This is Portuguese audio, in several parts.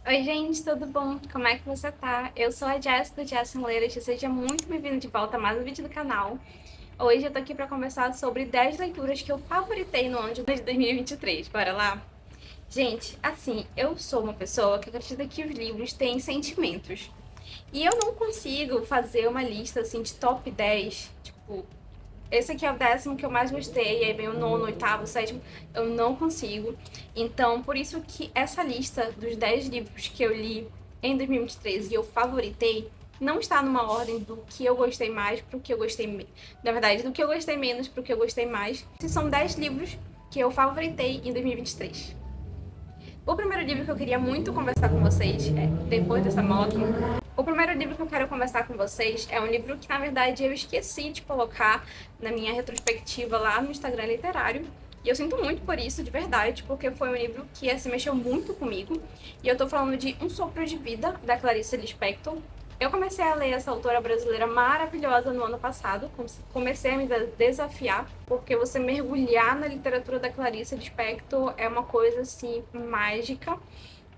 Oi, gente, tudo bom? Como é que você tá? Eu sou a Jess do Jess Leiras, seja muito bem-vindo de volta a mais um vídeo do canal. Hoje eu tô aqui pra conversar sobre 10 leituras que eu favoritei no ano de 2023. Bora lá? Gente, assim, eu sou uma pessoa que acredita que os livros têm sentimentos. E eu não consigo fazer uma lista, assim, de top 10, tipo, esse aqui é o 10º que eu mais gostei, aí vem o nono, oitavo, sétimo, eu não consigo. Então, por isso que essa lista dos 10 livros que eu li em 2023 e eu favoritei, não está numa ordem do que eu gostei mais pro que eu gostei menos. Na verdade, do que eu gostei menos pro que eu gostei mais. Esses são 10 livros que eu favoritei em 2023. O primeiro livro que eu queria muito conversar com vocês, depois dessa moto, o primeiro livro que eu quero conversar com vocês é um livro que, na verdade, eu esqueci de colocar na minha retrospectiva lá no Instagram literário. E eu sinto muito por isso, de verdade, porque foi um livro que assim, mexeu muito comigo. E eu tô falando de Um Sopro de Vida, da Clarice Lispector. Eu comecei a ler essa autora brasileira maravilhosa no ano passado, comecei a me desafiar, porque você mergulhar na literatura da Clarice Lispector é uma coisa, assim, mágica,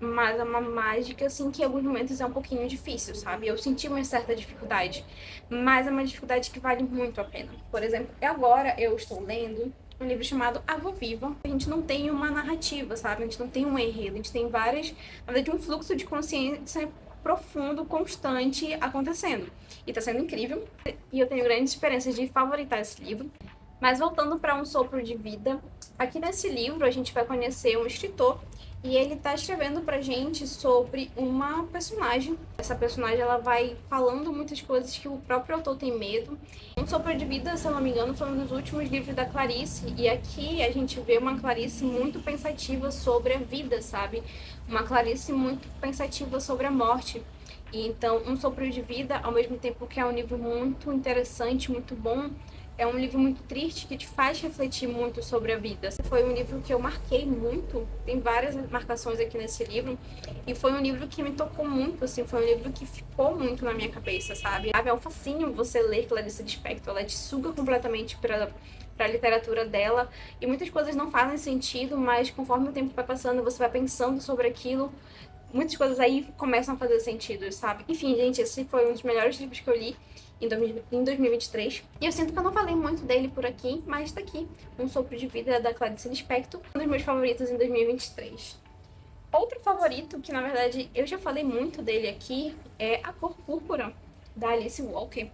mas é uma mágica, assim, que em alguns momentos é um pouquinho difícil, sabe? Eu senti uma certa dificuldade, mas é uma dificuldade que vale muito a pena. Por exemplo, agora eu estou lendo um livro chamado Água Viva. A gente não tem uma narrativa, sabe? A gente não tem um enredo, a gente tem várias, na verdade, um fluxo de consciência profundo, constante acontecendo. E tá sendo incrível. E eu tenho grandes esperanças de favoritar esse livro. Mas voltando para Um Sopro de Vida, aqui nesse livro a gente vai conhecer um escritor e ele tá escrevendo pra gente sobre uma personagem. Essa personagem ela vai falando muitas coisas que o próprio autor tem medo. Um Sopro de Vida, se eu não me engano, foi um dos últimos livros da Clarice e aqui a gente vê uma Clarice muito pensativa sobre a vida, sabe? Uma Clarice muito pensativa sobre a morte. E então, Um Sopro de Vida, ao mesmo tempo que é um livro muito interessante, muito bom, é um livro muito triste que te faz refletir muito sobre a vida. Foi um livro que eu marquei muito, tem várias marcações aqui nesse livro, e foi um livro que me tocou muito, assim, foi um livro que ficou muito na minha cabeça, sabe? É um fascínio você ler Clarice Lispector, ela te suga completamente para a literatura dela, e muitas coisas não fazem sentido, mas conforme o tempo vai passando, você vai pensando sobre aquilo, muitas coisas aí começam a fazer sentido, sabe? Enfim, gente, esse foi um dos melhores livros que eu li em 2023. E eu sinto que eu não falei muito dele por aqui, mas tá aqui. Um Sopro de Vida, da Clarice Lispector, um dos meus favoritos em 2023. Outro favorito, que na verdade eu já falei muito dele aqui, é A Cor Púrpura, da Alice Walker.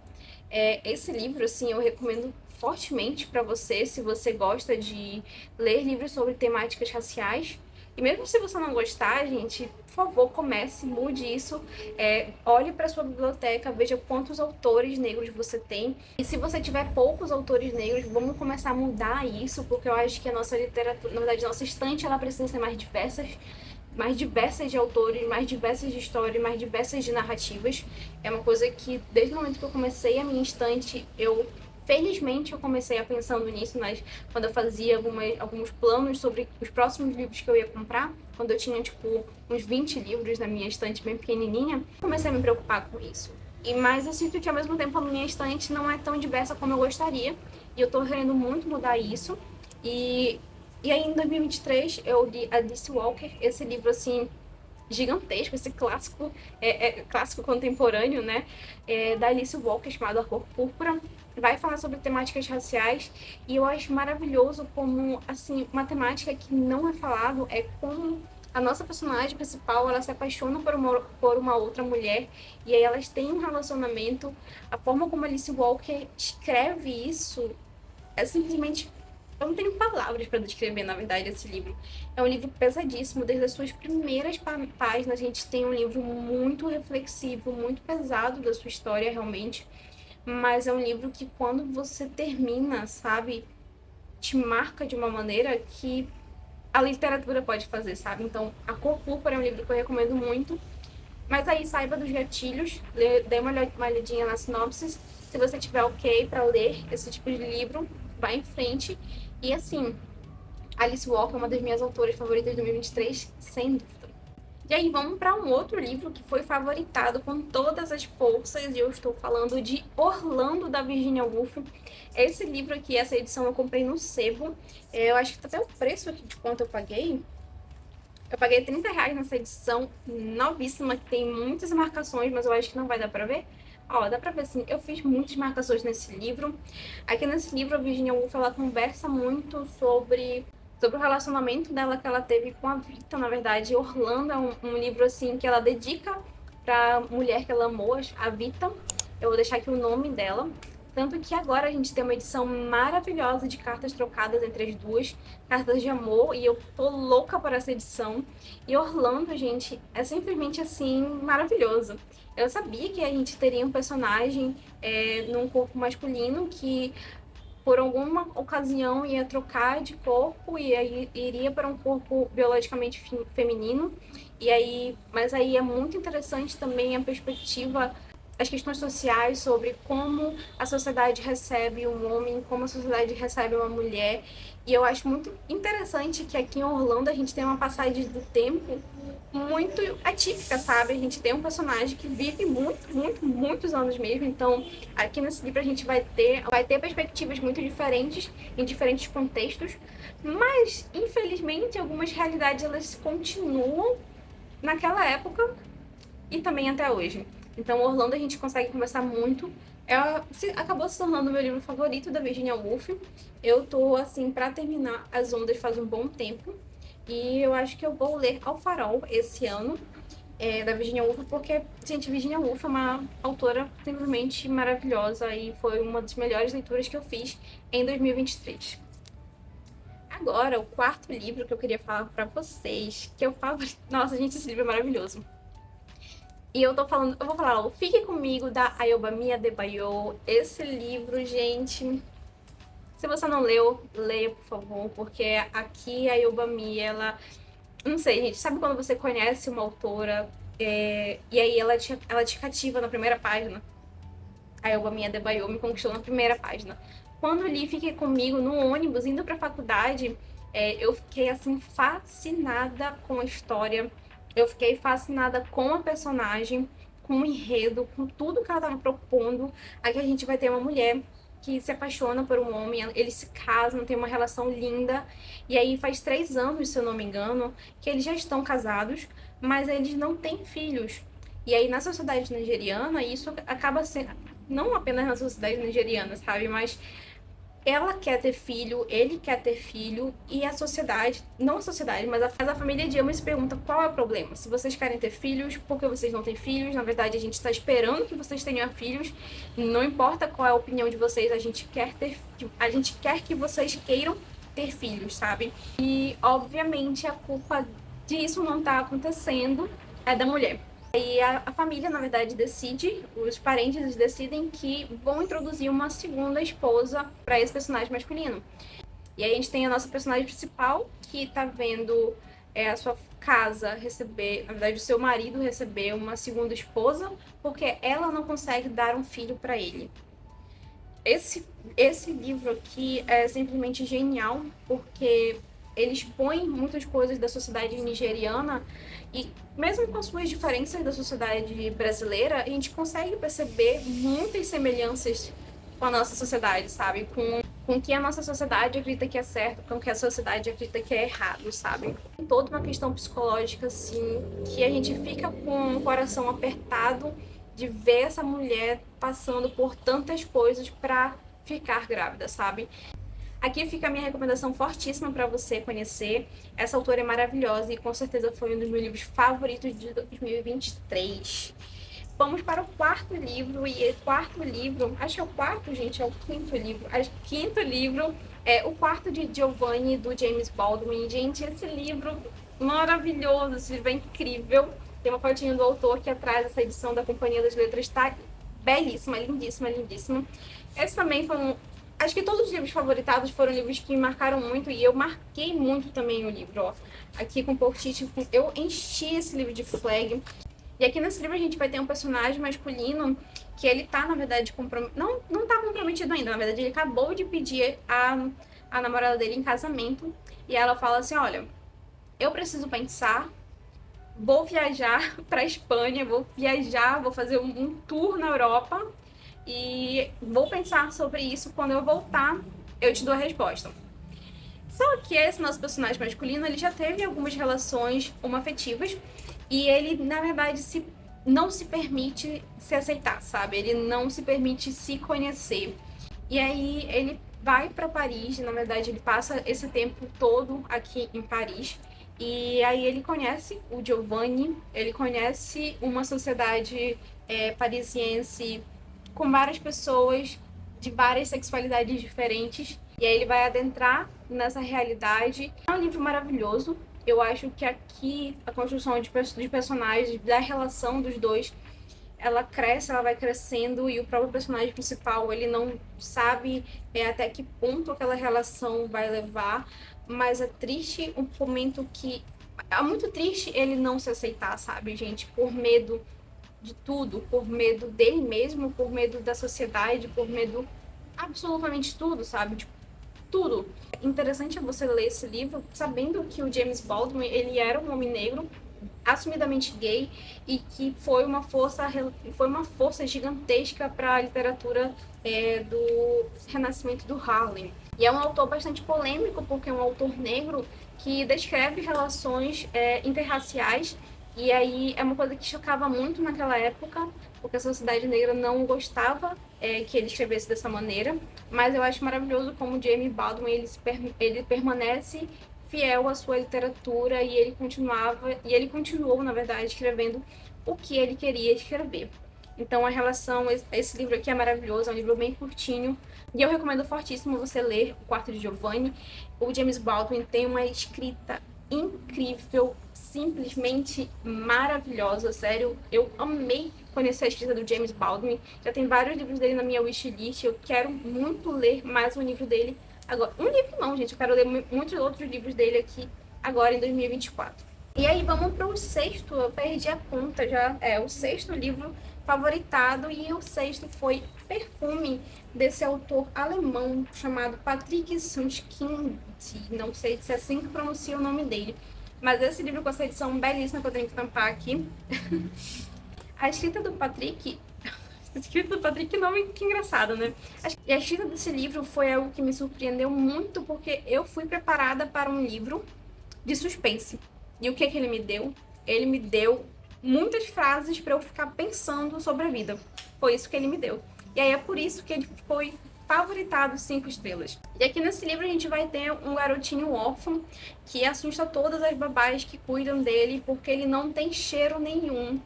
Esse livro, assim, eu recomendo fortemente para você, se você gosta de ler livros sobre temáticas raciais. E mesmo se você não gostar, gente, por favor, comece, mude isso. Olhe para sua biblioteca, veja quantos autores negros você tem. E se você tiver poucos autores negros, vamos começar a mudar isso, porque eu acho que a nossa literatura, na verdade, a nossa estante, ela precisa ser mais diversas de autores, mais diversas de histórias, mais diversas de narrativas. É uma coisa que, desde o momento que eu comecei a minha estante, felizmente eu comecei a pensando nisso, mas quando eu fazia alguns planos sobre os próximos livros que eu ia comprar, quando eu tinha, tipo, uns 20 livros na minha estante bem pequenininha, comecei a me preocupar com isso. Mas eu sinto que, ao mesmo tempo, a minha estante não é tão diversa como eu gostaria, e eu tô querendo muito mudar isso. E aí, em 2023, eu li Alice Walker, esse livro, assim, gigantesco, esse clássico, clássico contemporâneo, né, da Alice Walker, chamado A Cor Púrpura. Vai falar sobre temáticas raciais e eu acho maravilhoso como, assim, uma temática que não é falado é como a nossa personagem principal, ela se apaixona por uma outra mulher e aí elas têm um relacionamento. A forma como Alice Walker escreve isso é simplesmente, eu não tenho palavras para descrever, na verdade, esse livro. É um livro pesadíssimo, desde as suas primeiras páginas a gente tem um livro muito reflexivo, muito pesado da sua história, realmente. Mas é um livro que, quando você termina, sabe, te marca de uma maneira que a literatura pode fazer, sabe? Então, A Cor Púrpura é um livro que eu recomendo muito. Mas aí, saiba dos gatilhos, dê uma olhadinha na sinopse. Se você tiver ok para ler esse tipo de livro, vá em frente. E assim, Alice Walker é uma das minhas autoras favoritas de 2023, sem dúvida. E aí vamos para um outro livro que foi favoritado com todas as forças, e eu estou falando de Orlando, da Virginia Woolf. Esse livro aqui, essa edição eu comprei no sebo. Eu acho que tá até o preço aqui de quanto eu paguei. Eu paguei R$ 30 nessa edição novíssima, que tem muitas marcações, mas eu acho que não vai dar pra ver. Ó, dá pra ver assim, eu fiz muitas marcações nesse livro. Aqui nesse livro, a Virginia Woolf, ela conversa muito sobre o relacionamento dela que ela teve com a Vita, na verdade. Orlando é um livro, assim, que ela dedica pra mulher que ela amou, a Vita. Eu vou deixar aqui o nome dela. Tanto que agora a gente tem uma edição maravilhosa de cartas trocadas entre as duas, cartas de amor, e eu tô louca por essa edição. E Orlando, gente, é simplesmente assim, maravilhoso. Eu sabia que a gente teria um personagem num corpo masculino que por alguma ocasião ia trocar de corpo e aí iria para um corpo biologicamente feminino. Mas aí é muito interessante também a perspectiva, as questões sociais sobre como a sociedade recebe um homem, como a sociedade recebe uma mulher. E eu acho muito interessante que aqui em Orlando a gente tem uma passagem do tempo muito atípica, sabe? A gente tem um personagem que vive muitos anos mesmo. Então, aqui nesse livro a gente vai ter perspectivas muito diferentes em diferentes contextos, mas infelizmente algumas realidades elas continuam naquela época e também até hoje. Então, Orlando a gente consegue conversar muito. Acabou se tornando o meu livro favorito da Virginia Woolf. Eu tô, assim, pra terminar As Ondas faz um bom tempo. E eu acho que eu vou ler Ao Farol esse ano, da Virginia Woolf, porque, gente, Virginia Woolf é uma autora simplesmente maravilhosa e foi uma das melhores leituras que eu fiz em 2023. Agora, o quarto livro que eu queria falar pra vocês, que eu falo... Nossa, gente, esse livro é maravilhoso. E eu vou falar, ó, Fique Comigo, da Ayobami Adebayo. Esse livro, gente, se você não leu, leia, por favor, porque aqui a Ayobami, ela... Não sei, gente, sabe quando você conhece uma autora e aí ela te cativa na primeira página? A Ayobami Adebayo me conquistou na primeira página. Quando eu li Fique Comigo no ônibus, indo pra faculdade, eu fiquei, assim, fascinada com a história. Eu fiquei fascinada com a personagem, com o enredo, com tudo que ela estava propondo. Aqui a gente vai ter uma mulher que se apaixona por um homem, eles se casam, tem uma relação linda. E aí faz 3 anos, se eu não me engano, que eles já estão casados, mas eles não têm filhos. E aí na sociedade nigeriana, isso acaba sendo... Não apenas na sociedade nigeriana, sabe? Mas ela quer ter filho, ele quer ter filho, e a sociedade, não a sociedade, mas a família de ambos se pergunta qual é o problema. Se vocês querem ter filhos, por que vocês não têm filhos? Na verdade, a gente está esperando que vocês tenham filhos, não importa qual é a opinião de vocês, a gente quer que vocês queiram ter filhos, sabe? E, obviamente, a culpa disso não tá acontecendo é da mulher. E a família, na verdade, os parentes decidem que vão introduzir uma segunda esposa para esse personagem masculino. E aí a gente tem a nossa personagem principal, que tá vendo a sua casa receber, na verdade, o seu marido receber uma segunda esposa, porque ela não consegue dar um filho para ele. Esse livro aqui é simplesmente genial, porque ele expõe muitas coisas da sociedade nigeriana e mesmo com as suas diferenças da sociedade brasileira, a gente consegue perceber muitas semelhanças com a nossa sociedade, sabe? Com o que a nossa sociedade acredita que é certo, com o que a sociedade acredita que é errado, sabe? Tem toda uma questão psicológica, assim, que a gente fica com o coração apertado de ver essa mulher passando por tantas coisas pra ficar grávida, sabe? Aqui fica a minha recomendação fortíssima para você conhecer. Essa autora é maravilhosa e com certeza foi um dos meus livros favoritos de 2023. Vamos para o quarto livro, e o quarto livro, acho que é o quarto, gente, é o quinto livro. Acho que o quinto livro é O Quarto de Giovanni, do James Baldwin. Gente, esse livro maravilhoso, esse livro é incrível. Tem uma fotinha do autor aqui atrás, essa edição da Companhia das Letras tá belíssima, lindíssima, lindíssima. Esse também foi Acho que todos os livros favoritados foram livros que me marcaram muito, e eu marquei muito também o livro, ó. Aqui com o post-it, eu enchi esse livro de flag. E aqui nesse livro a gente vai ter um personagem masculino que ele tá, na verdade, não tá comprometido ainda. Na verdade, ele acabou de pedir a namorada dele em casamento. E ela fala assim, olha, eu preciso pensar vou viajar para Espanha, vou viajar, vou fazer um tour na Europa e vou pensar sobre isso. Quando eu voltar, eu te dou a resposta. Só que esse nosso personagem masculino, ele já teve algumas relações homoafetivas e ele, na verdade, não se permite se aceitar, sabe? Ele não se permite se conhecer. E aí ele vai para Paris, na verdade, ele passa esse tempo todo aqui em Paris. E aí ele conhece o Giovanni, ele conhece uma sociedade parisiense com várias pessoas de várias sexualidades diferentes. E aí ele vai adentrar nessa realidade. É um livro maravilhoso. Eu acho que aqui a construção de personagens, da relação dos dois, ela cresce, ela vai crescendo e o próprio personagem principal, ele não sabe até que ponto aquela relação vai levar, mas é triste um momento que... É muito triste ele não se aceitar, sabe, gente? Por medo de tudo, por medo dele mesmo, por medo da sociedade, por medo absolutamente tudo, sabe? Tipo, tudo. Interessante é você ler esse livro sabendo que o James Baldwin, ele era um homem negro, assumidamente gay, e que foi uma força gigantesca para a literatura do Renascimento do Harlem. E é um autor bastante polêmico, porque é um autor negro que descreve relações interraciais, e aí é uma coisa que chocava muito naquela época, porque a sociedade negra não gostava que ele escrevesse dessa maneira, mas eu acho maravilhoso como o James Baldwin ele permanece fiel à sua literatura e ele continuou, na verdade, escrevendo o que ele queria escrever. Então a relação, esse livro aqui é maravilhoso, é um livro bem curtinho, e eu recomendo fortíssimo você ler O Quarto de Giovanni. O James Baldwin tem uma escrita incrível, simplesmente maravilhosa, sério, eu amei conhecer a escrita do James Baldwin, já tem vários livros dele na minha wishlist, eu quero muito ler mais um livro dele agora. Um livro não, gente, eu quero ler muitos outros livros dele aqui agora em 2024. E aí vamos para o sexto, eu perdi a conta já, o sexto livro favoritado, e o sexto foi Perfume, desse autor alemão chamado Patrick Suskind, não sei se é assim que pronuncia o nome dele, mas esse livro com essa edição belíssima que eu tenho que tampar aqui. A escrita do Patrick... A escrita do Patrick, que nome que engraçado, né? E a escrita desse livro foi algo que me surpreendeu muito, porque eu fui preparada para um livro de suspense. E o que ele me deu? Ele me deu muitas frases para eu ficar pensando sobre a vida. Foi isso que ele me deu. E aí é por isso que ele foi favoritado 5 estrelas. E aqui nesse livro a gente vai ter um garotinho órfão que assusta todas as babás que cuidam dele, porque ele não tem cheiro nenhum.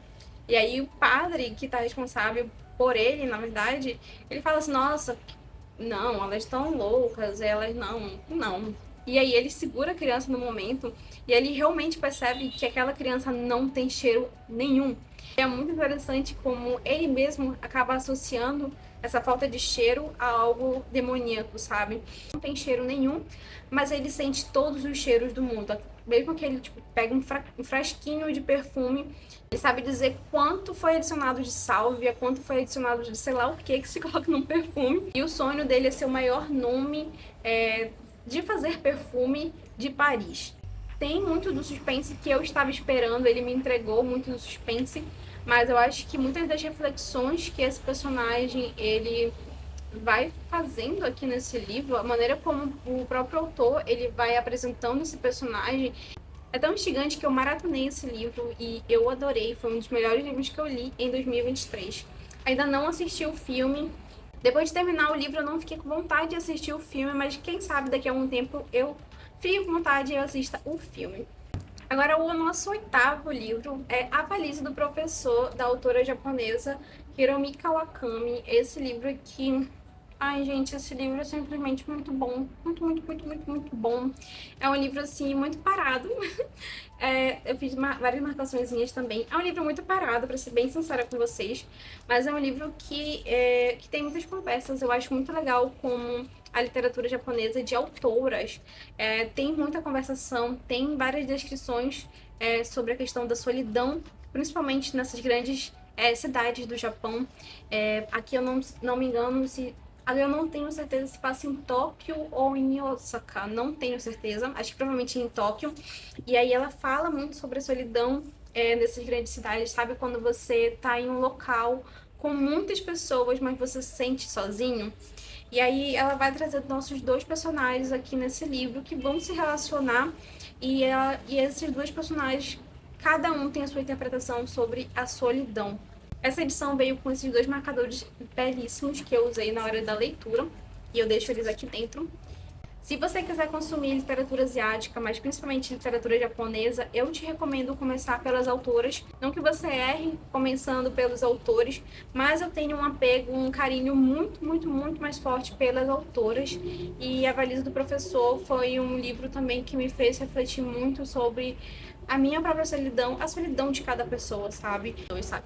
E aí o padre que tá responsável por ele, na verdade, ele fala assim, nossa, não, elas estão loucas, elas não. E aí ele segura a criança no momento e ele realmente percebe que aquela criança não tem cheiro nenhum. E é muito interessante como ele mesmo acaba associando essa falta de cheiro a algo demoníaco, sabe? Não tem cheiro nenhum, mas ele sente todos os cheiros do mundo. Mesmo que ele pega um frasquinho de perfume, ele sabe dizer quanto foi adicionado de sálvia, quanto foi adicionado de sei lá o que se coloca num perfume. E o sonho dele é ser o maior nome de fazer perfume de Paris. Tem muito do suspense que eu estava esperando, ele me entregou muito do suspense, mas eu acho que muitas das reflexões que esse personagem ele vai fazendo aqui nesse livro, a maneira como o próprio autor ele vai apresentando esse personagem, é tão instigante que eu maratonei esse livro e eu adorei, foi um dos melhores livros que eu li em 2023. Ainda não assisti o filme. Depois de terminar o livro, eu não fiquei com vontade de assistir o filme, mas quem sabe daqui a algum tempo eu fique com vontade e eu assista o filme. Agora, o nosso oitavo livro é A Valise do Professor, da autora japonesa Hiromi Kawakami. Esse livro aqui... Ai, gente, esse livro é simplesmente muito bom. Muito bom. É um livro, assim, muito parado. Eu fiz várias marcaçõezinhas também. É um livro muito parado, pra ser bem sincera com vocês. Mas é um livro que tem muitas conversas. Eu acho muito legal como a literatura japonesa de autoras tem muita conversação, tem várias descrições sobre a questão da solidão, principalmente nessas grandes cidades do Japão. Aqui eu não me engano se... Eu não tenho certeza se passa em Tóquio ou em Osaka, não tenho certeza, acho que provavelmente em Tóquio. E aí ela fala muito sobre a solidão nessas grandes cidades, sabe? Quando você tá em um local com muitas pessoas, mas você se sente sozinho. E aí ela vai trazer nossos dois personagens aqui nesse livro que vão se relacionar e esses dois personagens, cada um tem a sua interpretação sobre a solidão. Essa edição veio com esses dois marcadores belíssimos que eu usei na hora da leitura e eu deixo eles aqui dentro. Se você quiser consumir literatura asiática, mas principalmente literatura japonesa, eu te recomendo começar pelas autoras. Não que você erre começando pelos autores, mas eu tenho um apego, um carinho muito mais forte pelas autoras. E A Valisa do Professor foi um livro também que me fez refletir muito sobre a minha própria solidão, a solidão de cada pessoa, sabe?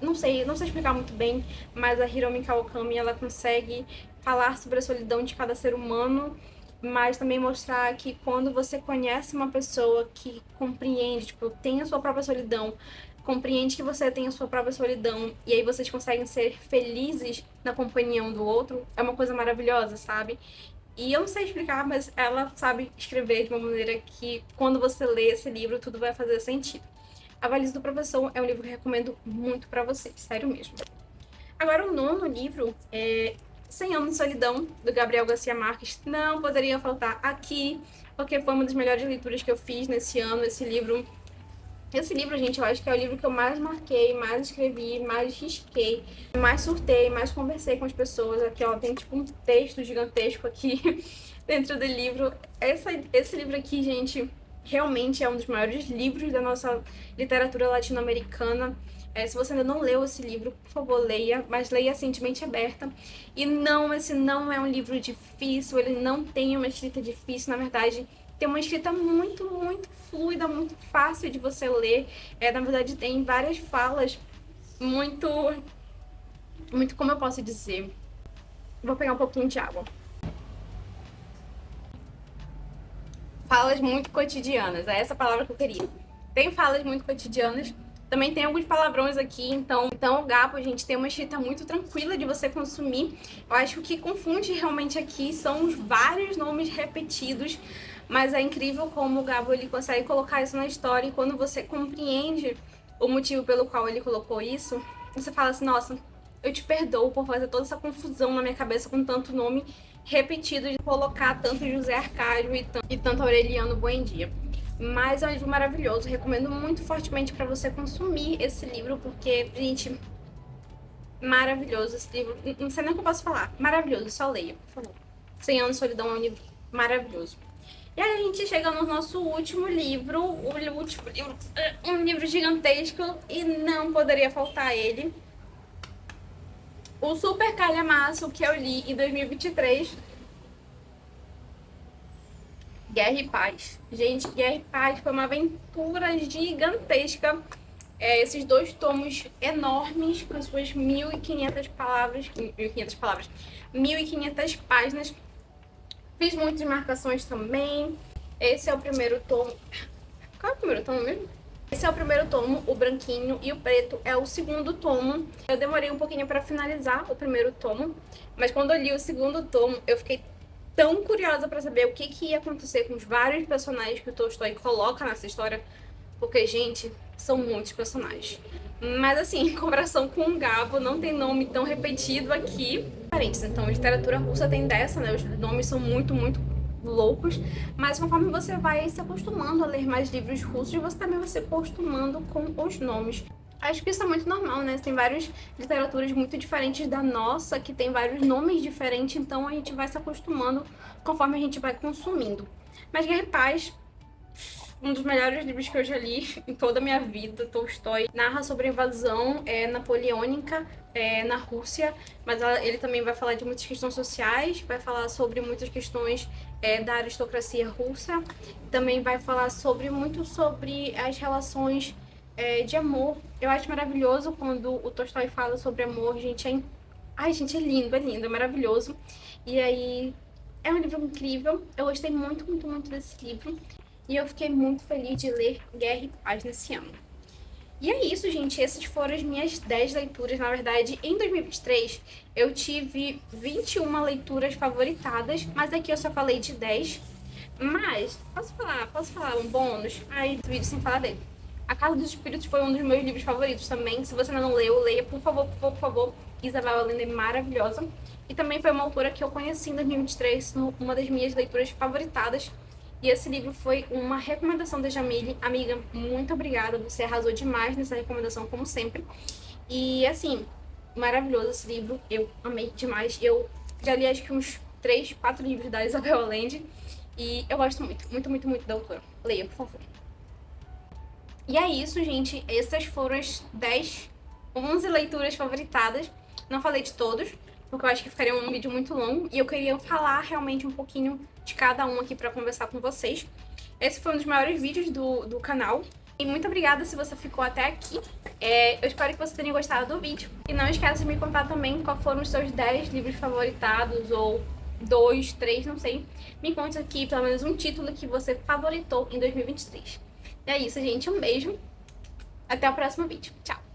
Não sei explicar muito bem, mas a Hiromi Kawakami, ela consegue falar sobre a solidão de cada ser humano, mas também mostrar que quando você conhece uma pessoa que compreende, tipo, tem a sua própria solidão, compreende que você tem a sua própria solidão, e aí vocês conseguem ser felizes na companhia um do outro, é uma coisa maravilhosa, sabe? E eu não sei explicar, mas ela sabe escrever de uma maneira que, quando você lê esse livro, tudo vai fazer sentido. A Valisa do Professor é um livro que eu recomendo muito pra vocês, sério mesmo. Agora, o nono livro é 100 Anos de Solidão, do Gabriel Garcia Marques. Não poderia faltar aqui, porque foi uma das melhores leituras que eu fiz nesse ano. Esse livro, gente, eu acho que é o livro que eu mais marquei, mais escrevi, mais risquei, mais surtei, mais conversei com as pessoas. Aqui, ó, tem tipo um texto gigantesco aqui dentro do livro. Esse livro aqui, gente, realmente é um dos maiores livros da nossa literatura latino-americana. Se você ainda não leu esse livro, por favor, leia, mas leia assim, de mente aberta. E não, esse não é um livro difícil, ele não tem uma escrita difícil, na verdade, tem uma escrita muito fluida, muito fácil de você ler. Na verdade, tem várias falas muito, como eu posso dizer? Vou pegar um pouquinho de água. Falas muito cotidianas, é essa palavra que eu queria. Tem falas muito cotidianas. Também tem alguns palavrões aqui, então o Gabo, gente, tem uma escrita muito tranquila de você consumir. Eu acho que o que confunde realmente aqui são os vários nomes repetidos, mas é incrível como o Gabo ele consegue colocar isso na história, e quando você compreende o motivo pelo qual ele colocou isso, você fala assim, nossa, eu te perdoo por fazer toda essa confusão na minha cabeça com tanto nome repetido, de colocar tanto José Arcádio e tanto Aureliano Buendia. Mas é um livro maravilhoso, recomendo muito fortemente para você consumir esse livro, porque, gente, maravilhoso esse livro. Não sei nem o que eu posso falar. Maravilhoso, só leia, por favor. 100 Anos de Solidão é um livro maravilhoso. E aí a gente chega no nosso último livro, um livro gigantesco, e não poderia faltar ele. O Super Calhamaço, que eu li em 2023. Guerra e Paz. Gente, Guerra e Paz foi uma aventura gigantesca. Esses dois tomos enormes, com suas 1.500 palavras, 1.500 páginas. Fiz muitas marcações também. Esse é o primeiro tomo. Qual é o primeiro tomo mesmo? Esse é o primeiro tomo, o branquinho, e o preto é o segundo tomo. Eu demorei um pouquinho para finalizar o primeiro tomo, mas quando eu li o segundo tomo, eu fiquei tão curiosa para saber o que ia acontecer com os vários personagens que o Tolstói coloca nessa história, porque, gente, são muitos personagens. Mas, assim, em comparação com o Gabo, não tem nome tão repetido aqui. Então, literatura russa tem dessa, né? Os nomes são muito loucos, mas conforme você vai se acostumando a ler mais livros russos, você também vai se acostumando com os nomes. Acho que isso é muito normal, né? Tem várias literaturas muito diferentes da nossa, que tem vários nomes diferentes, então a gente vai se acostumando conforme a gente vai consumindo. Mas Guerra e Paz, um dos melhores livros que eu já li em toda a minha vida. Tolstói narra sobre a invasão napoleônica na Rússia, mas ele também vai falar de muitas questões sociais, vai falar sobre muitas questões da aristocracia russa, também vai falar muito sobre as relações de amor. Eu acho maravilhoso quando o Tolstói fala sobre amor, gente. Ai, gente, é lindo, é maravilhoso. E aí, é um livro incrível. Eu gostei muito desse livro. E eu fiquei muito feliz de ler Guerra e Paz nesse ano. E é isso, gente. Essas foram as minhas 10 leituras. Na verdade, em 2023, eu tive 21 leituras favoritadas, mas aqui eu só falei de 10. Mas, posso falar um bônus? Ai, vídeo sem falar dele. A Casa dos Espíritos foi um dos meus livros favoritos também. Se você ainda não leu, leia, por favor, por favor, por favor. Isabel Allende é maravilhosa. E também foi uma autora que eu conheci em 2023, uma das minhas leituras favoritadas. E esse livro foi uma recomendação da Jamile. Amiga, muito obrigada, você arrasou demais nessa recomendação, como sempre. E, assim, maravilhoso esse livro, eu amei demais. Eu já li acho que uns 3, 4 livros da Isabel Allende. E eu gosto muito, muito, muito, muito da autora. Leia, por favor. E é isso, gente. Essas foram as 11 leituras favoritadas. Não falei de todos, porque eu acho que ficaria um vídeo muito longo. E eu queria falar realmente um pouquinho de cada um aqui pra conversar com vocês. Esse foi um dos maiores vídeos do canal. E muito obrigada se você ficou até aqui. Eu espero que você tenha gostado do vídeo. E não esqueça de me contar também qual foram os seus 10 livros favoritados, ou 2, 3, não sei. Me conte aqui pelo menos um título que você favoritou em 2023. É isso, gente. Um beijo. Até o próximo vídeo. Tchau.